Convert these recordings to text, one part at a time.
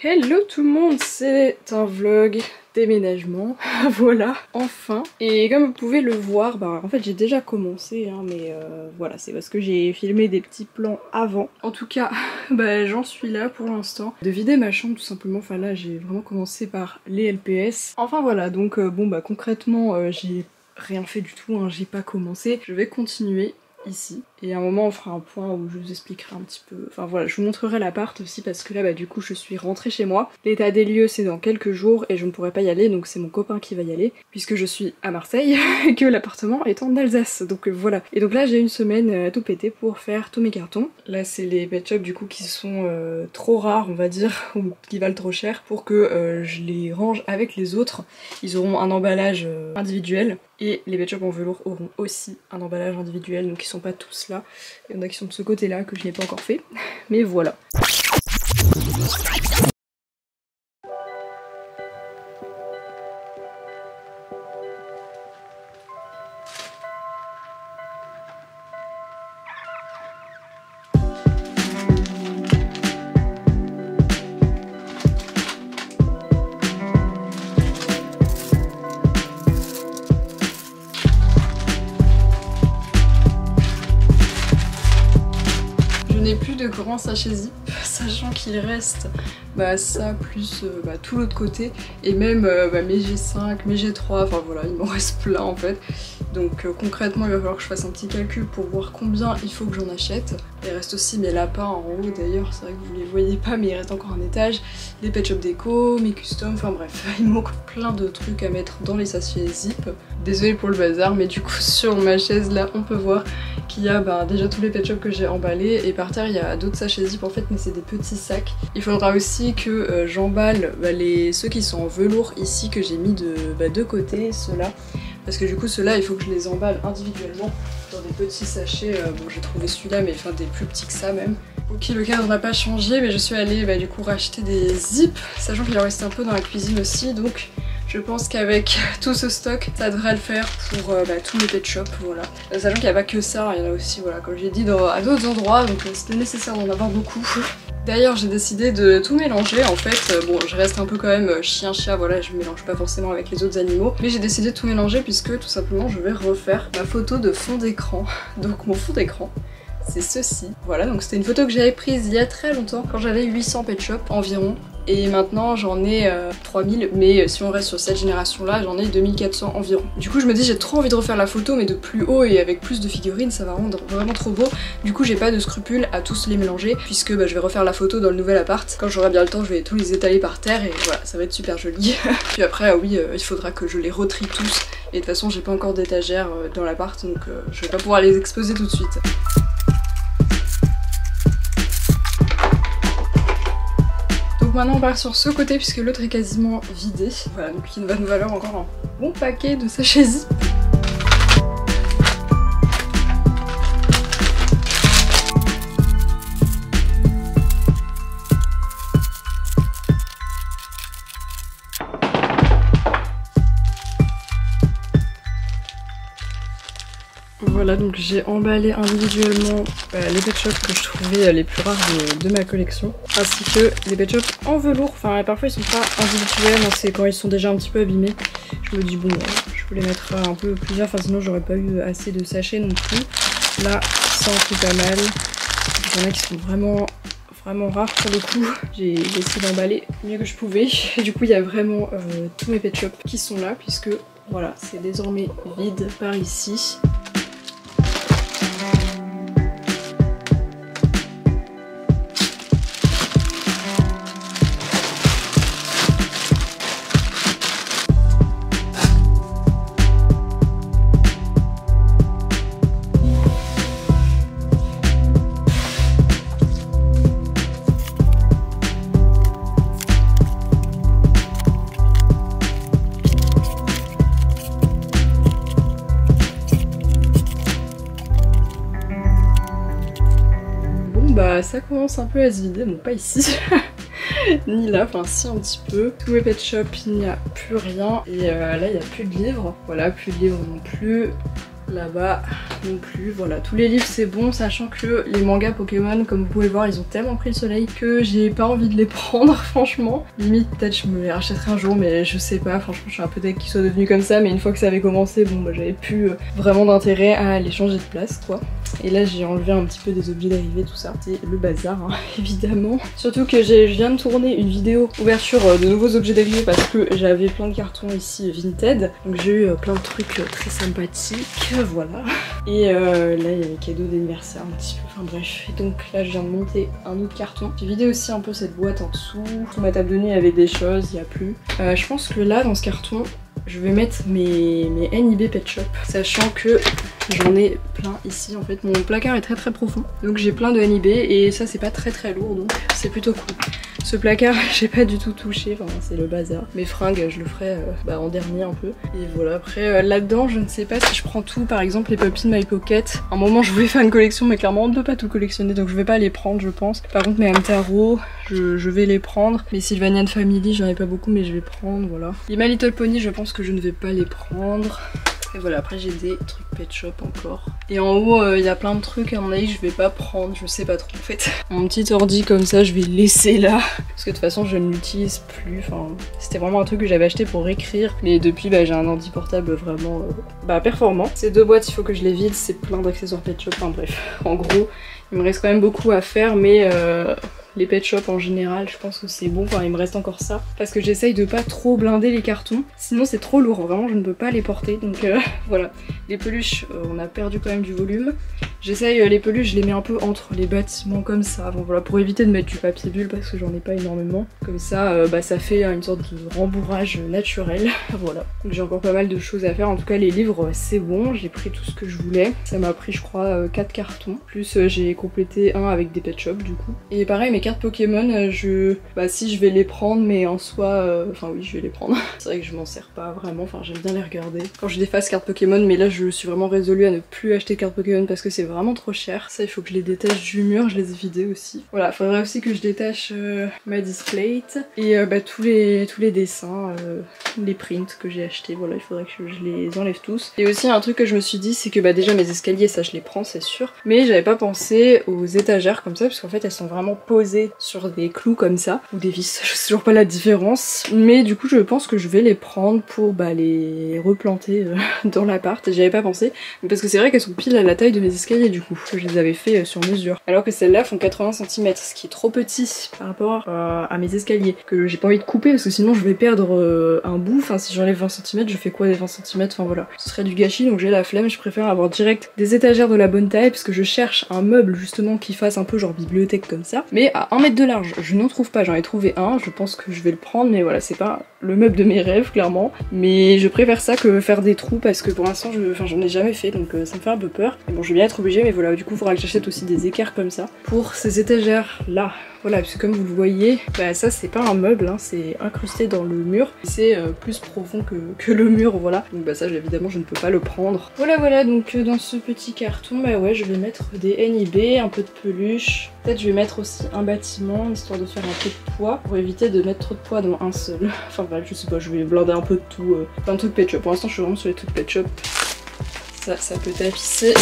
Hello tout le monde, c'est un vlog déménagement, voilà, enfin. Et comme vous pouvez le voir, en fait j'ai déjà commencé, mais voilà, c'est parce que j'ai filmé des petits plans avant. En tout cas, j'en suis là pour l'instant, de vider ma chambre tout simplement. Enfin là j'ai vraiment commencé par les LPS. Enfin voilà, donc concrètement j'ai rien fait du tout, j'ai pas commencé. Je vais continuer ici et à un moment on fera un point où je vous expliquerai un petit peu, enfin voilà, je vous montrerai l'appart aussi parce que là du coup je suis rentrée chez moi. L'état des lieux c'est dans quelques jours et je ne pourrai pas y aller, donc c'est mon copain qui va y aller puisque je suis à Marseille et que l'appartement est en Alsace, donc voilà. Et donc là j'ai une semaine à tout péter pour faire tous mes cartons. Là c'est les pet shops du coup qui sont trop rares on va dire, ou qui valent trop cher pour que je les range avec les autres. Ils auront un emballage individuel et les pet shops en velours auront aussi un emballage individuel, donc ils sont pas tous là. Il y en a qui sont de ce côté là que je n'ai pas encore fait, mais voilà. Plus de grands sachets zip, sachant qu'il reste ça plus tout l'autre côté et même mes G5, mes G3, enfin voilà, il m'en reste plein en fait. Donc concrètement il va falloir que je fasse un petit calcul pour voir combien il faut que j'en achète. Il reste aussi mes lapins en haut d'ailleurs, c'est vrai que vous les voyez pas mais il reste encore un étage, les pet shop déco, mes customs, enfin bref, il me manque plein de trucs à mettre dans les sachets zip. Désolée pour le bazar, mais du coup sur ma chaise là on peut voir qu'il y a déjà tous les pet shops que j'ai emballés et par terre il y a d'autres sachets zip en fait, mais c'est des petits sacs. Il faudra aussi que j'emballe ceux qui sont en velours ici que j'ai mis de côté, ceux-là. Parce que du coup ceux-là il faut que je les emballe individuellement dans des petits sachets, bon j'ai trouvé celui-là mais des plus petits que ça même. Ok, le cadre n'a pas changé mais je suis allée du coup racheter des zips, sachant qu'il en reste un peu dans la cuisine aussi, donc je pense qu'avec tout ce stock, ça devrait le faire pour tous mes pet shops, voilà. Sachant qu'il n'y a pas que ça, il y en a aussi, voilà, comme j'ai dit, à d'autres endroits, donc c'était nécessaire d'en avoir beaucoup. D'ailleurs, j'ai décidé de tout mélanger, en fait, bon, je reste un peu quand même chien-chat, voilà, je mélange pas forcément avec les autres animaux, mais j'ai décidé de tout mélanger puisque, tout simplement, je vais refaire ma photo de fond d'écran. Donc mon fond d'écran, c'est ceci. Voilà, donc c'était une photo que j'avais prise il y a très longtemps, quand j'avais 800 pet shops environ. Et maintenant j'en ai 3000, mais si on reste sur cette génération là, j'en ai 2400 environ. Du coup je me dis j'ai trop envie de refaire la photo mais de plus haut et avec plus de figurines, ça va rendre vraiment trop beau. Du coup j'ai pas de scrupule à tous les mélanger puisque je vais refaire la photo dans le nouvel appart. Quand j'aurai bien le temps je vais tous les étaler par terre et voilà, ça va être super joli. Puis après oui, il faudra que je les retrie tous et de toute façon j'ai pas encore d'étagère dans l'appart, donc je vais pas pouvoir les exposer tout de suite. Donc maintenant on part sur ce côté puisque l'autre est quasiment vidé. Voilà, donc il va nous valoir encore un bon paquet de sachets zip. Voilà, donc j'ai emballé individuellement les pet shops que je trouvais les plus rares de ma collection, ainsi que les pet shops en velours. Enfin parfois ils sont pas individuels, c'est quand ils sont déjà un petit peu abîmés. Je me dis bon, je voulais mettre un peu plusieurs, sinon j'aurais pas eu assez de sachets non plus. Là ça en fait pas mal, il y en a qui sont vraiment rares pour le coup. J'ai essayé d'emballer mieux que je pouvais et du coup il y a vraiment tous mes pet shops qui sont là puisque voilà, c'est désormais vide par ici. Ça commence un peu à se vider, bon pas ici, ni là, enfin si un petit peu. Tous mes pet shops, il n'y a plus rien et là il n'y a plus de livres, voilà, plus de livres non plus. Là-bas non plus, voilà, tous les livres c'est bon, sachant que les mangas Pokémon, comme vous pouvez voir, ils ont tellement pris le soleil que j'ai pas envie de les prendre, franchement. Limite, peut-être je me les rachèterai un jour, mais je sais pas, franchement je suis un peu deck qu'ils soient devenus comme ça, mais une fois que ça avait commencé, bon bah j'avais plus vraiment d'intérêt à les changer de place, quoi. Et là j'ai enlevé un petit peu des objets d'arrivée, tout ça. C'est le bazar, hein, évidemment. Surtout que je viens de tourner une vidéo ouverture de nouveaux objets d'arrivée parce que j'avais plein de cartons ici Vinted. Donc j'ai eu plein de trucs très sympathiques, voilà. Et là il y a les cadeaux d'anniversaire un petit peu, enfin bref. Et donc là je viens de monter un autre carton. J'ai vidé aussi un peu cette boîte en dessous. Sous ma table de nuit il y avait des choses, il n'y a plus. Je pense que là dans ce carton, je vais mettre mes NIB Pet Shop, sachant que j'en ai plein ici en fait. Mon placard est très profond, donc j'ai plein de NIB et ça c'est pas très lourd, donc c'est plutôt cool. Ce placard, j'ai pas du tout touché, enfin c'est le bazar. Mes fringues, je le ferai en dernier un peu. Et voilà, après là-dedans, je ne sais pas si je prends tout, par exemple les Puppy My Pocket. À un moment, je voulais faire une collection, mais clairement, on ne peut pas tout collectionner, donc je vais pas les prendre, je pense. Par contre, mes Hamtaro, je vais les prendre. Mes Sylvanian Family, j'en ai pas beaucoup, mais je vais prendre, voilà. Les My Little Pony, je pense que je ne vais pas les prendre. Et voilà, après j'ai des trucs Pet Shop encore. Et en haut, il y a plein de trucs, à mon avis, je vais pas prendre, je sais pas trop en fait. Mon petit ordi comme ça, je vais le laisser là. Parce que de toute façon, je ne l'utilise plus. Enfin, c'était vraiment un truc que j'avais acheté pour écrire. Mais depuis, j'ai un ordi portable vraiment performant. Ces deux boîtes, il faut que je les vide, c'est plein d'accessoires Pet Shop. Enfin bref, en gros, il me reste quand même beaucoup à faire, mais les Pet Shop en général, je pense que c'est bon, enfin il me reste encore ça. Parce que j'essaye de pas trop blinder les cartons, sinon c'est trop lourd, vraiment je ne peux pas les porter. Donc voilà, les peluches, on a perdu quand même du volume. J'essaye les peluches, je les mets un peu entre les bâtiments comme ça, bon voilà, pour éviter de mettre du papier bulle parce que j'en ai pas énormément. Comme ça, ça fait une sorte de rembourrage naturel, voilà. Donc j'ai encore pas mal de choses à faire, en tout cas les livres c'est bon, j'ai pris tout ce que je voulais. Ça m'a pris je crois 4 cartons, plus j'ai complété un avec des Pet Shop du coup. Et pareil mes cartes Pokémon, si je vais les prendre, mais en soi, oui je vais les prendre. C'est vrai que je m'en sers pas vraiment, enfin j'aime bien les regarder. Quand je déface cartes Pokémon, mais là je suis vraiment résolue à ne plus acheter de cartes Pokémon parce que c'est vraiment trop cher. Ça il faut que je les détache du mur, je les ai vidées aussi. Voilà, faudrait aussi que je détache ma displate et tous les dessins, les prints que j'ai achetés, voilà, il faudrait que je les enlève tous. Et aussi un truc que je me suis dit, c'est que déjà mes escaliers, ça je les prends c'est sûr, mais j'avais pas pensé aux étagères comme ça parce qu'en fait elles sont vraiment posées sur des clous comme ça, ou des vis, je sais toujours pas la différence, mais du coup je pense que je vais les prendre pour les replanter dans l'appart. J'y avais pas pensé, parce que c'est vrai qu'elles sont pile à la taille de mes escaliers du coup, je les avais fait sur mesure, alors que celles-là font 80 cm, ce qui est trop petit par rapport à mes escaliers, que j'ai pas envie de couper parce que sinon je vais perdre un bout, enfin si j'enlève 20 cm, je fais quoi des 20 cm, enfin voilà, ce serait du gâchis, donc j'ai la flemme, je préfère avoir direct des étagères de la bonne taille, parce que je cherche un meuble justement qui fasse un peu genre bibliothèque comme ça, mais à 1 mètre de large, je n'en trouve pas, j'en ai trouvé un, je pense que je vais le prendre, mais voilà, c'est pas le meuble de mes rêves clairement, mais je préfère ça que faire des trous parce que pour l'instant j'en ai jamais fait, donc ça me fait un peu peur. Et bon, je vais bien être obligée, mais voilà, du coup il faudra que j'achète aussi des équerres comme ça pour ces étagères là. Voilà, parce que comme vous le voyez, ça c'est pas un meuble, hein, c'est incrusté dans le mur. C'est plus profond que le mur, voilà. Donc ça évidemment je ne peux pas le prendre. Voilà, donc dans ce petit carton, ouais, je vais mettre des NIB, un peu de peluche. Peut-être je vais mettre aussi un bâtiment, histoire de faire un peu de poids, pour éviter de mettre trop de poids dans un seul. Enfin bref, je sais pas, je vais blinder un peu de tout, plein de trucs Pet Shop. Pour l'instant je suis vraiment sur les trucs Pet Shop. Ça peut tapisser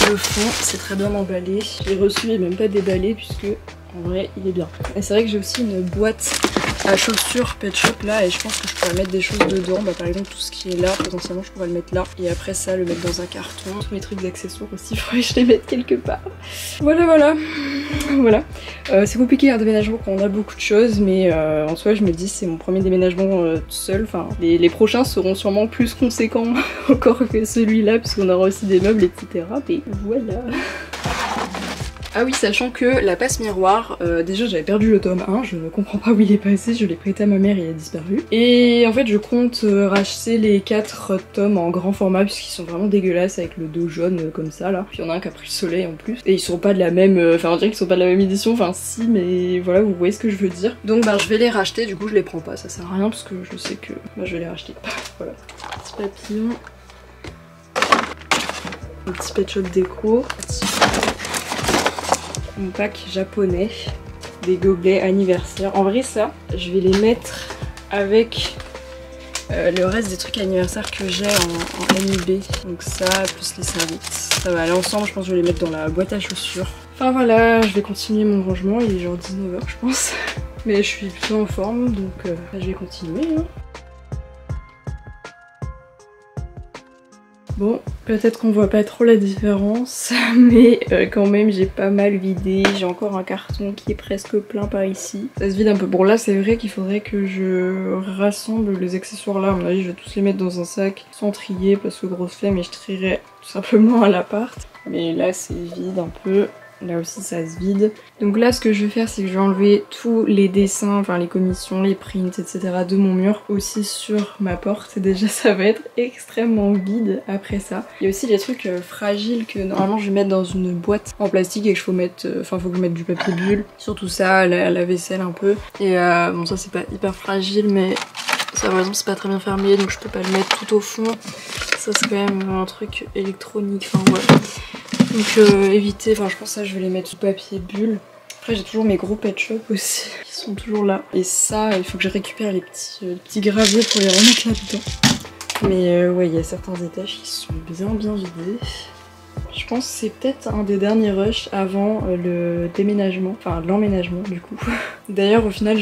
le fond, c'est très bien emballé. Je l'ai reçu et même pas déballé puisque en vrai il est bien. Et c'est vrai que j'ai aussi une boîte à chaussures Pet Shop là et je pense que je pourrais mettre des choses dedans. Par exemple tout ce qui est là, potentiellement je pourrais le mettre là. Et après ça le mettre dans un carton. Tous mes trucs d'accessoires aussi, il faudrait que je les mette quelque part. Voilà. C'est compliqué un déménagement quand on a beaucoup de choses, mais en soi je me dis c'est mon premier déménagement tout seul. Enfin les prochains seront sûrement plus conséquents encore que celui-là puisqu'on aura aussi des meubles etc. Mais voilà. Ah oui, sachant que la passe miroir, déjà j'avais perdu le tome 1, je ne comprends pas où il est passé, je l'ai prêté à ma mère et il a disparu. Et en fait je compte racheter les 4 tomes en grand format puisqu'ils sont vraiment dégueulasses avec le dos jaune comme ça là. Puis il y en a un qui a pris le soleil en plus. Et ils sont pas de la même, on dirait qu'ils sont pas de la même édition, enfin si, mais voilà, vous voyez ce que je veux dire. Donc je vais les racheter, du coup je les prends pas, ça sert à rien parce que je sais que je vais les racheter. Voilà. Petit papillon. Un petit Pet Shop déco. Mon pack japonais, des gobelets anniversaire. En vrai ça, je vais les mettre avec le reste des trucs anniversaire que j'ai en NIB. Donc ça, plus les serviettes. Ça va aller ensemble, je pense que je vais les mettre dans la boîte à chaussures. Enfin voilà, je vais continuer mon rangement, il est genre 19 h je pense. Mais je suis plutôt en forme, donc je vais continuer. Hein. Bon, peut-être qu'on voit pas trop la différence, mais quand même j'ai pas mal vidé. J'ai encore un carton qui est presque plein par ici. Ça se vide un peu. Bon là c'est vrai qu'il faudrait que je rassemble les accessoires là. À mon avis je vais tous les mettre dans un sac sans trier parce que grosse flemme et je trierai tout simplement à l'appart. Mais là c'est vide un peu. Là aussi ça se vide. Donc là ce que je vais faire c'est que je vais enlever tous les dessins, enfin les commissions, les prints, etc. de mon mur aussi sur ma porte. Et déjà ça va être extrêmement vide après ça. Il y a aussi des trucs fragiles que normalement je vais mettre dans une boîte en plastique et que faut mettre, enfin faut que je mette du papier bulle. Surtout ça, la vaisselle un peu. Et bon ça c'est pas hyper fragile mais ça par exemple c'est pas très bien fermé donc je peux pas le mettre tout au fond. Ça c'est quand même un truc électronique, enfin ouais. Donc éviter, enfin je pense que ça je vais les mettre sous papier bulle. Après j'ai toujours mes gros pet shop aussi qui sont toujours là. Et ça il faut que je récupère les petits graviers pour les remettre là-dedans. Mais ouais il y a certains étages qui sont bien vidés. Je pense que c'est peut-être un des derniers rushs avant le déménagement, enfin l'emménagement du coup. D'ailleurs au final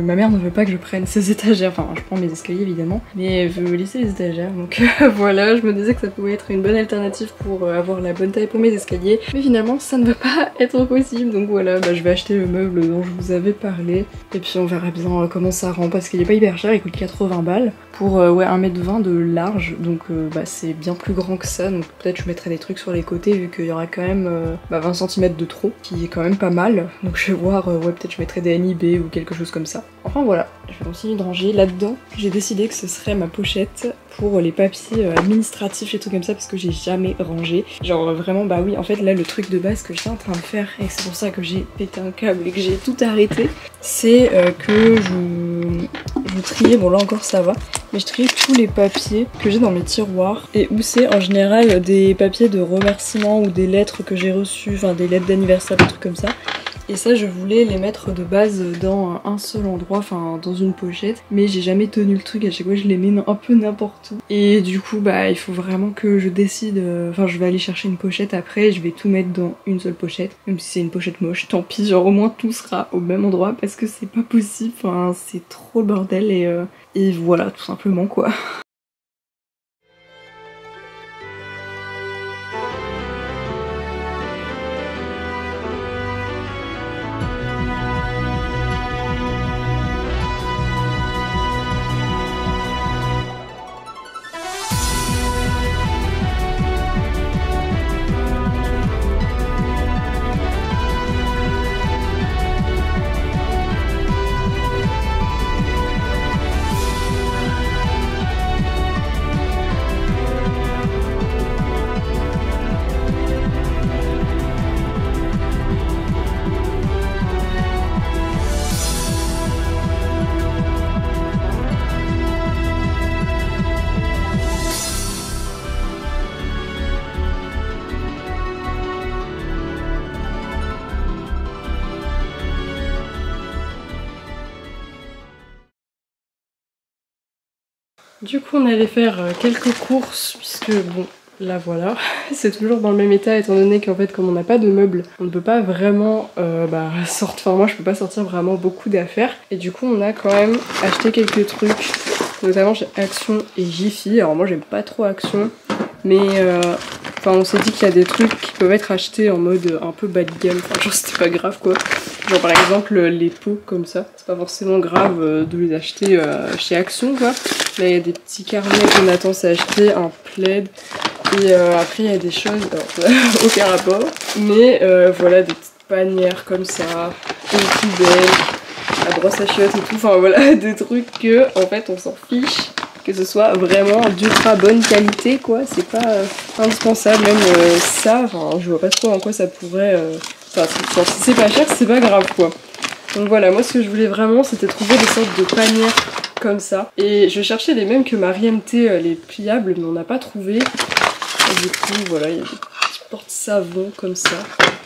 ma mère ne veut pas que je prenne ces étagères, enfin je prends mes escaliers évidemment, mais elle veut laisser les étagères donc voilà, je me disais que ça pouvait être une bonne alternative pour avoir la bonne taille pour mes escaliers, mais finalement ça ne va pas être possible donc voilà, je vais acheter le meuble dont je vous avais parlé et puis on verra bien comment ça rend parce qu'il est pas hyper cher, il coûte 80 balles pour ouais 1,20 m de large donc c'est bien plus grand que ça donc peut-être je mettrai des trucs sur les côtés vu qu'il y aura quand même 20 cm de trop qui est quand même pas mal donc je vais voir, ouais peut-être je mettrai des NIB ou quelque chose comme ça. Enfin voilà, je vais continuer de ranger. Là-dedans j'ai décidé que ce serait ma pochette pour les papiers administratifs et trucs comme ça parce que j'ai jamais rangé. Genre vraiment bah oui en fait là le truc de base que j'étais en train de faire et c'est pour ça que j'ai pété un câble et que j'ai tout arrêté c'est que je triais, bon là encore ça va, mais je triais tous les papiers que j'ai dans mes tiroirs et où c'est en général des papiers de remerciements ou des lettres que j'ai reçues, enfin des lettres d'anniversaire, des trucs comme ça. Et ça je voulais les mettre de base dans un seul endroit, enfin dans une pochette, mais j'ai jamais tenu le truc, à chaque fois je les mets un peu n'importe où. Et du coup il faut vraiment que je décide, enfin je vais aller chercher une pochette après, je vais tout mettre dans une seule pochette, même si c'est une pochette moche, tant pis, genre au moins tout sera au même endroit parce que c'est pas possible, enfin c'est trop le bordel et voilà tout simplement quoi. Du coup on allait faire quelques courses puisque bon là voilà c'est toujours dans le même état étant donné qu'en fait comme on n'a pas de meubles on ne peut pas vraiment sortir, enfin moi je peux pas sortir vraiment beaucoup d'affaires et du coup on a quand même acheté quelques trucs notamment chez Action et Jiffy. Alors moi j'aime pas trop Action mais enfin on s'est dit qu'il y a des trucs qui peuvent être achetés en mode un peu bas de gamme, enfin genre c'était pas grave quoi. Genre par exemple les pots comme ça, c'est pas forcément grave de les acheter chez Action quoi. Là il y a des petits carnets qu'on a tendance à acheter, un plaid et après il y a des choses, alors aucun rapport, mais voilà des petites panières comme ça, une poubelle, la brosse à chiottes et tout, enfin voilà des trucs que en fait on s'en fiche que ce soit vraiment d'ultra bonne qualité quoi, c'est pas indispensable même ça, enfin je vois pas trop en quoi ça pourrait, enfin si c'est pas cher c'est pas grave quoi. Donc voilà, moi ce que je voulais vraiment c'était trouver des sortes de panières comme ça. Et je cherchais les mêmes que Marie MT, les pliables, mais on n'a pas trouvé. Et du coup voilà, il y a des petits porte-savons comme ça.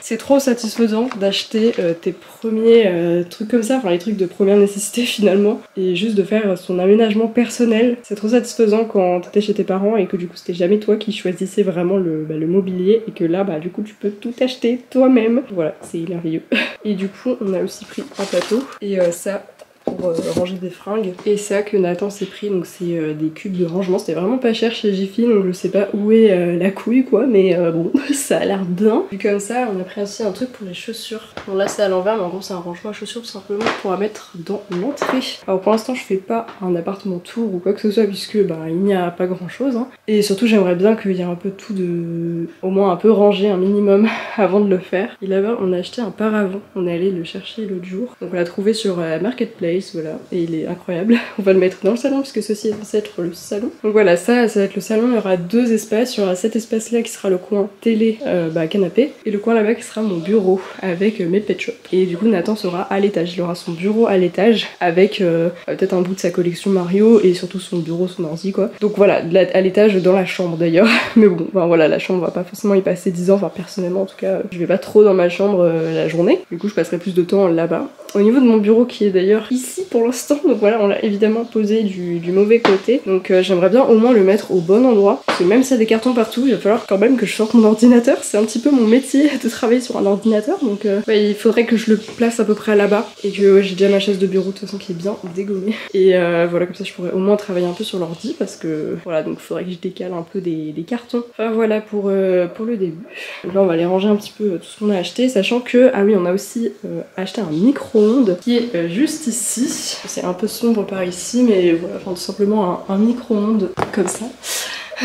C'est trop satisfaisant d'acheter tes premiers trucs comme ça, enfin les trucs de première nécessité finalement, et juste de faire son aménagement personnel. C'est trop satisfaisant quand t'étais chez tes parents et que du coup c'était jamais toi qui choisissais vraiment le mobilier, et que là du coup tu peux tout acheter toi-même. Voilà, c'est merveilleux. Et du coup on a aussi pris un plateau et ça pour ranger des fringues, et ça que Nathan s'est pris, donc c'est des cubes de rangement. C'était vraiment pas cher chez Jiffy, donc je sais pas où est la couille quoi, mais bon ça a l'air bien. Vu comme ça, on a pris aussi un truc pour les chaussures. Bon là c'est à l'envers, mais en gros c'est un rangement à chaussures tout simplement pour la mettre dans l'entrée. Alors pour l'instant je fais pas un appartement tour ou quoi que ce soit, puisque il n'y a pas grand chose hein. Et surtout j'aimerais bien qu'il y ait un peu tout de... au moins un peu rangé, un minimum avant de le faire. Et là-bas on a acheté un paravent, on est allé le chercher l'autre jour, donc on l'a trouvé sur Marketplace. Voilà, et il est incroyable. On va le mettre dans le salon puisque ceci est censé être le salon. Donc voilà, ça va être le salon. Il y aura deux espaces. Il y aura cet espace là qui sera le coin télé, canapé, et le coin là-bas qui sera mon bureau avec mes pet shops. Et du coup Nathan sera à l'étage. Il aura son bureau à l'étage avec peut-être un bout de sa collection Mario et surtout son bureau, son ordi quoi. Donc voilà, à l'étage dans la chambre d'ailleurs. Mais bon, voilà, la chambre on va pas forcément y passer 10 ans. Enfin personnellement en tout cas, je vais pas trop dans ma chambre la journée. Du coup je passerai plus de temps là-bas. Au niveau de mon bureau qui est d'ailleurs ici pour l'instant, donc voilà, on l'a évidemment posé du mauvais côté, donc j'aimerais bien au moins le mettre au bon endroit, parce que même s'il y a des cartons partout, il va falloir quand même que je sorte mon ordinateur. C'est un petit peu mon métier de travailler sur un ordinateur, donc il faudrait que je le place à peu près là-bas, et que j'ai déjà ma chaise de bureau de toute façon qui est bien dégommée, et voilà, comme ça je pourrais au moins travailler un peu sur l'ordi, parce que voilà, donc il faudrait que je décale un peu des cartons. Enfin voilà pour le début. Donc là on va aller ranger un petit peu tout ce qu'on a acheté, sachant que, ah oui, on a aussi acheté un micro qui est juste ici. C'est un peu sombre par ici, mais voilà, enfin, tout simplement un micro-ondes comme ça.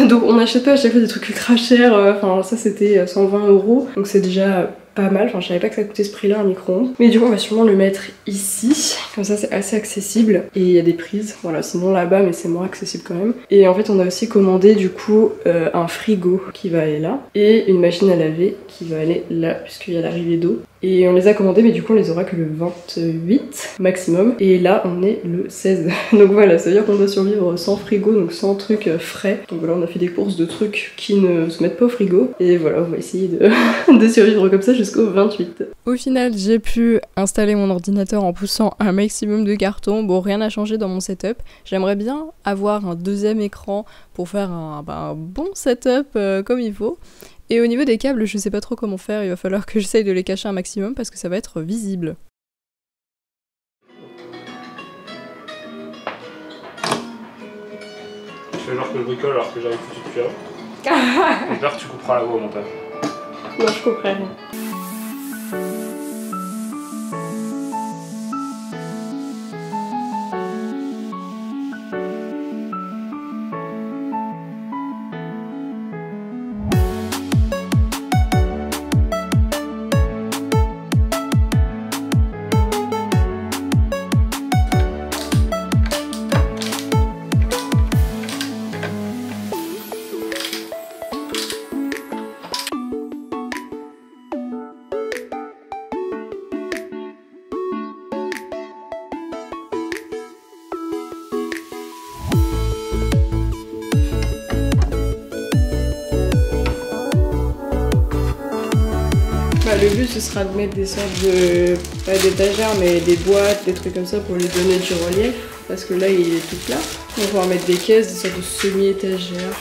Donc on n'achète pas à chaque fois des trucs ultra chers, enfin ça c'était 120 €, donc c'est déjà pas mal, enfin je savais pas que ça coûtait ce prix là un micro-ondes. Mais du coup on va sûrement le mettre ici, comme ça c'est assez accessible, et il y a des prises, voilà, sinon là-bas mais c'est moins accessible quand même. Et en fait on a aussi commandé du coup un frigo qui va aller là, et une machine à laver qui va aller là, puisqu'il y a l'arrivée d'eau. Et on les a commandés, mais du coup on les aura que le 28 maximum, et là on est le 16. Donc voilà, ça veut dire qu'on doit survivre sans frigo, donc sans trucs frais. Donc voilà, on a fait des courses de trucs qui ne se mettent pas au frigo, et voilà, on va essayer de survivre comme ça jusqu'au 28. Au final j'ai pu installer mon ordinateur en poussant un maximum de cartons. Bon, rien n'a changé dans mon setup. J'aimerais bien avoir un deuxième écran pour faire un bon setup comme il faut. Et au niveau des câbles, je sais pas trop comment faire, il va falloir que j'essaye de les cacher un maximum parce que ça va être visible. Je fais genre que je bricole alors que j'avais foutu depuis avant. J'espère que tu couperas la voix au montage. Moi je comprends rien. Le but ce sera de mettre des sortes de, pas d'étagères mais des boîtes, des trucs comme ça pour lui donner du relief, parce que là il est tout plat. Donc on va mettre des caisses, des sortes de semi-étagères.